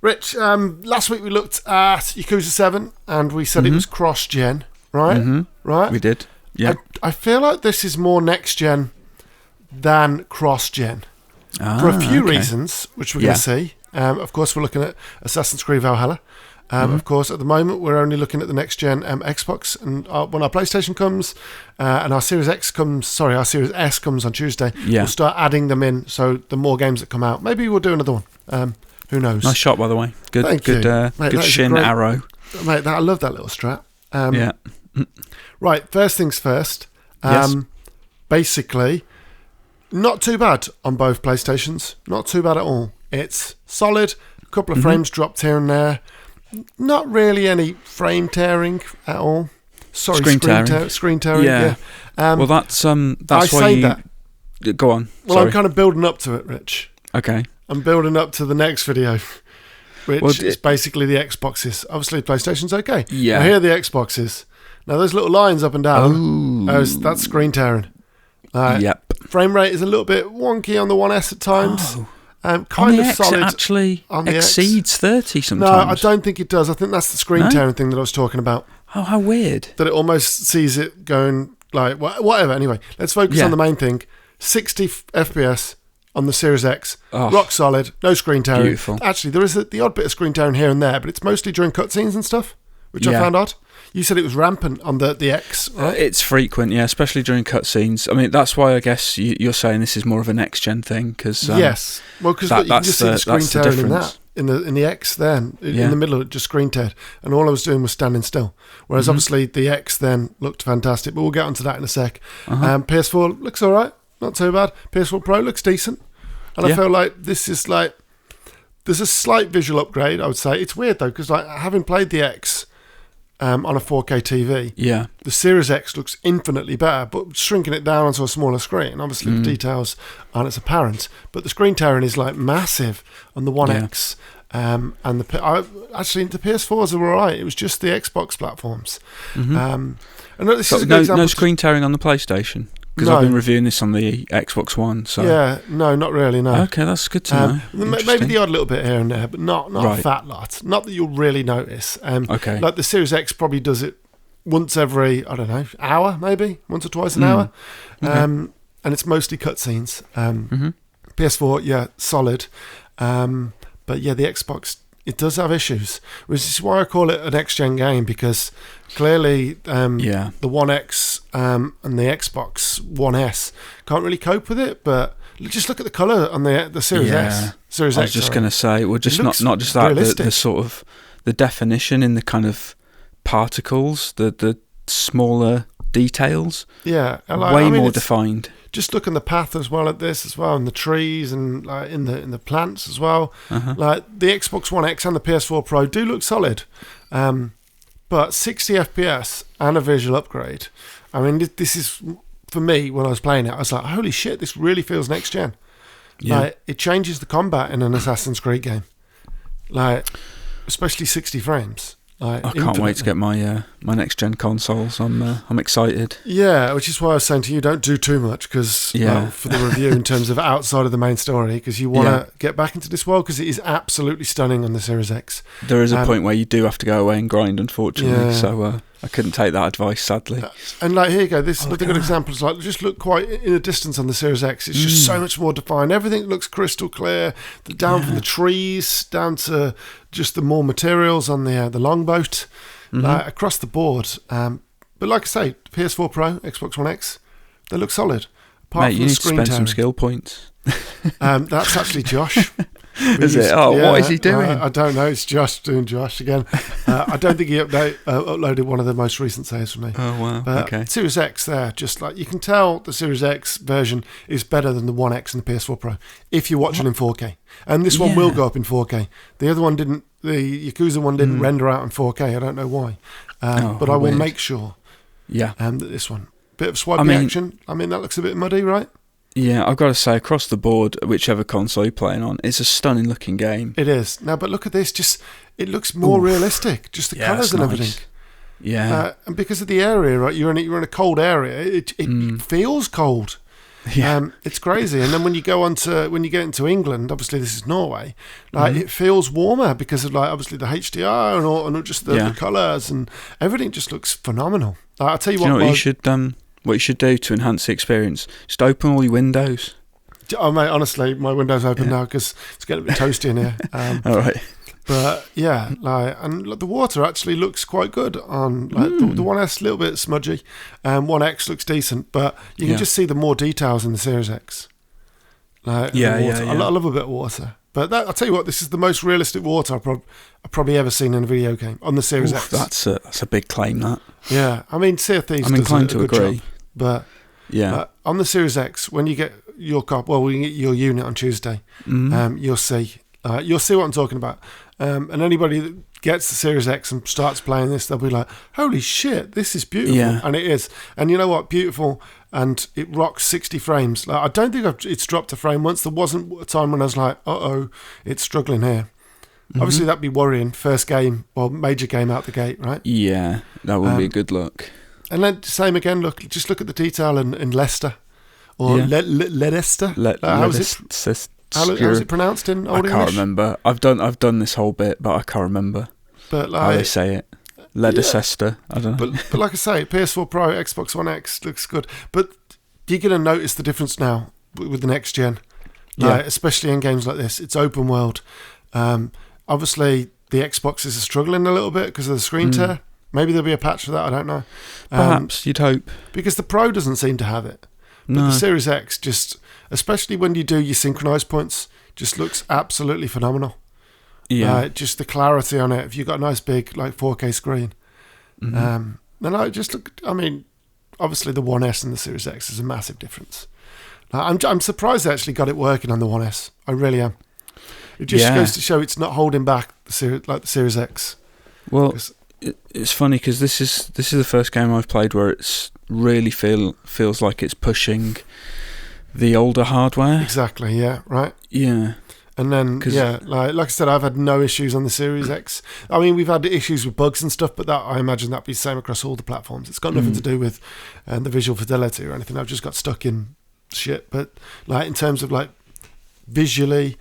Rich, last week we looked at Yakuza 7 and we said it was cross-gen, right? Mm-hmm. Right? We did, yeah. I feel like this is more next-gen than cross-gen for a few reasons, which we're going to see. Of course, we're looking at Assassin's Creed Valhalla. Of course, at the moment, we're only looking at the next-gen Xbox. And when our PlayStation comes and our Series S comes on Tuesday, we'll start adding them in. So the more games that come out, maybe we'll do another one. Who knows? Nice shot, by the way. Good, Thank good, you. Mate, good shin arrow. Mate, I love that little strap. Yeah. Right, first things first. Basically, not too bad on both PlayStations. Not too bad at all. It's solid. A couple of frames dropped here and there. Not really any frame tearing at all. Sorry, screen tearing. Yeah. Well, that's why you... Go on. Well, Sorry. I'm kind of building up to it, Rich. Okay. I'm building up to the next video, which is basically the Xboxes. Obviously, PlayStation's okay. Yeah. Now, here are the Xboxes. Now, those little lines up and down, that's screen tearing. Yep. Frame rate is a little bit wonky on the One S at times. Kind of solid. It actually exceeds 30 sometimes. No, I don't think it does. I think that's the screen tearing thing that I was talking about. Oh, how weird. That it almost sees it going like, whatever. Anyway, let's focus on the main thing. 60 FPS on the Series X. Rock solid. No screen tearing. Beautiful. Actually, there is the odd bit of screen tearing here and there, but it's mostly during cutscenes and stuff, which I found odd. You said it was rampant on the X, right? It's frequent, yeah, especially during cutscenes. I mean, that's why I guess you're saying this is more of a next-gen thing, because... yes. Well, because you can just see the screen tearing in that. In the X then, in the middle of it, just screen teared. And all I was doing was standing still. Whereas obviously the X then looked fantastic, but we'll get onto that in a sec. PS4 looks all right, not too bad. PS4 Pro looks decent. And I feel like this is like... There's a slight visual upgrade, I would say. It's weird, though, because like having played the X... on a 4K TV, the Series X looks infinitely better, but shrinking it down onto a smaller screen, obviously the details aren't as apparent, but the screen tearing is like massive on the One X, and actually the PS4s are alright. It was just the Xbox platforms. And this is a good example. No screen tearing on the PlayStation? Because I've been reviewing this on the Xbox One. So no, not really, no. Okay, that's good to know. Maybe the odd little bit here and there, but not a fat lot. Not that you'll really notice. Okay. Like the Series X probably does it once every, I don't know, hour maybe? Once or twice an hour. And it's mostly cutscenes. PS4, solid. But the Xbox... It does have issues, which is why I call it a next-gen game, because clearly the One X and the Xbox One S can't really cope with it, but just look at the colour on the Series X. Series X, I was just going to say, well, just not just that, the sort of the definition in the kind of particles, the smaller details, way more defined. Just look in the path as well at this as well, and the trees and like in the plants as well. Like the Xbox One X and the PS4 Pro do look solid, but 60 FPS and a visual upgrade. I mean, this is for me when I was playing it. I was like, holy shit, this really feels next gen. Like it changes the combat in an Assassin's Creed game, like especially 60 frames. Like, I can't wait to get my my next gen consoles. I'm excited. Yeah, which is why I was saying to you, don't do too much because for the review in terms of outside of the main story, because you want to get back into this world because it is absolutely stunning on the Series X. There is a point where you do have to go away and grind, unfortunately. So I couldn't take that advice, sadly. And like here you go, this another good example is like just look quite in a distance on the Series X. It's just so much more defined. Everything looks crystal clear. Down from the trees down to just the more materials on the longboat, like across the board. But like I say, PS4 Pro, Xbox One X, they look solid. Apart from you need to spend some skill points. That's actually Josh. Is it? What is he doing? I don't know. It's Josh doing Josh again. I don't think he uploaded one of the most recent saves for me. Oh, wow. But okay. Series X there, just like you can tell the Series X version is better than the One X and the PS4 Pro if you're watching in 4K. And this one will go up in 4K. The other one didn't. The Yakuza one didn't render out in 4K. I don't know why. But I will make sure that this one. Bit of swiping action. I mean, that looks a bit muddy, right? Yeah, I've got to say, across the board, whichever console you're playing on, it's a stunning looking game. It is. Now, but look at this. Just it looks more realistic. Just the colours and everything. Yeah. And because of the area, right? You're in a cold area. It feels cold. It's crazy. And then when you get into England, obviously this is Norway, like it feels warmer because of like obviously the HDR and just the colours and everything just looks phenomenal. Like, I'll tell you what you should do to enhance the experience. Just open all your windows. Oh mate, honestly, my window's open now because it's getting a bit toasty in here. All right. But yeah, the water actually looks quite good on the One S, a little bit smudgy. One X looks decent, but you can just see the more details in the Series X. I love a bit of water. But I'll tell you what, this is the most realistic water I've probably ever seen in a video game on the Series X. That's a big claim, that. Yeah, I mean, Sea of Thieves I'm inclined to agree. Job, but on the Series X, when you get your when you get your unit on Tuesday, you'll see what I'm talking about. And anybody that gets the Series X and starts playing this, they'll be like, holy shit, this is beautiful. Yeah. And it is. And you know what? Beautiful. And it rocks 60 frames. Like, I don't think it's dropped a frame once. There wasn't a time when I was like, it's struggling here. Obviously, that'd be worrying. First game, major game out the gate, right? Yeah, that would be a good look. And then, same again, look at the detail in Leicester. Or Leicester. How is it pronounced in Old English? I can't remember. I've done this whole bit, but I can't remember how they say it. Leicester. I don't know. But like I say, PS4 Pro, Xbox One X looks good. But you're going to notice the difference now with the next gen. Especially in games like this. It's open world. Obviously, the Xboxes are struggling a little bit because of the screen tear. Maybe there'll be a patch for that. I don't know. Perhaps, you'd hope. Because the Pro doesn't seem to have it. But the Series X just, especially when you do your synchronized points, just looks absolutely phenomenal. Yeah. Just the clarity on it. If you've got a nice big 4K screen. And obviously the One S and the Series X is a massive difference. I'm surprised they actually got it working on the One S. I really am. It just goes to show it's not holding back the Series X. Well, it's funny because this is the first game I've played where it's really feels like it's pushing the older hardware. Exactly. Yeah. Right. Yeah. And then like I said, I've had no issues on the Series X. I mean, we've had issues with bugs and stuff, but that I imagine that'd be the same across all the platforms. It's got nothing to do with the visual fidelity or anything. I've just got stuck in shit. But in terms of visually.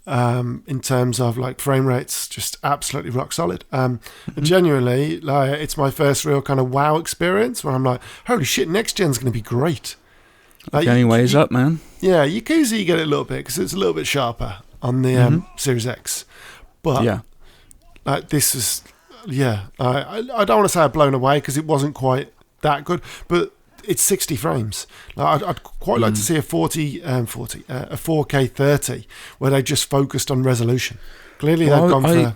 In terms of frame rates, just absolutely rock solid. Genuinely, it's my first real kind of wow experience where I'm like, holy shit, next gen's going to be great. The only way is up, man. Yeah, Yakuza you get it a little bit because it's a little bit sharper on the Series X, but this is I don't want to say I'm blown away because it wasn't quite that good, but it's 60 frames. I'd quite like to see a 4K 30 where they just focused on resolution. Clearly they've gone for...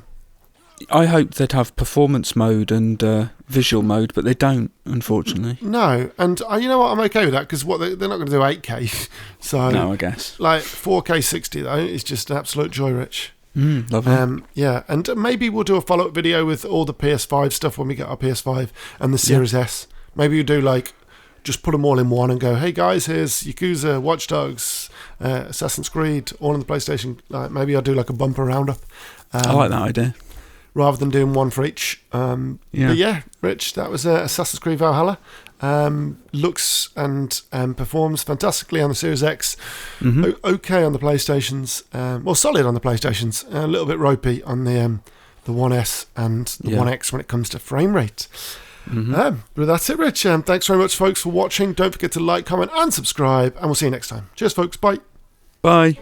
I hope they'd have performance mode and visual mode, but they don't, unfortunately. No, and you know what? I'm okay with that because they're not going to do 8K. So no, I guess 4K 60 though is just an absolute joy, Rich. Lovely. And maybe we'll do a follow-up video with all the PS5 stuff when we get our PS5 and the Series S. Maybe we'll do just put them all in one and go, hey guys, here's Yakuza, Watch Dogs, Assassin's Creed, all on the PlayStation. Maybe I'll do a bumper roundup. I like that idea. Rather than doing one for each. But Rich, that was Assassin's Creed Valhalla. Looks and performs fantastically on the Series X. Okay on the PlayStations. Solid on the PlayStations. A little bit ropey on the One S and the One X when it comes to frame rate. But that's it, Rich. Thanks very much, folks, for watching. Don't forget to like, comment, and subscribe, and we'll see you next time. Cheers, folks. Bye. Bye.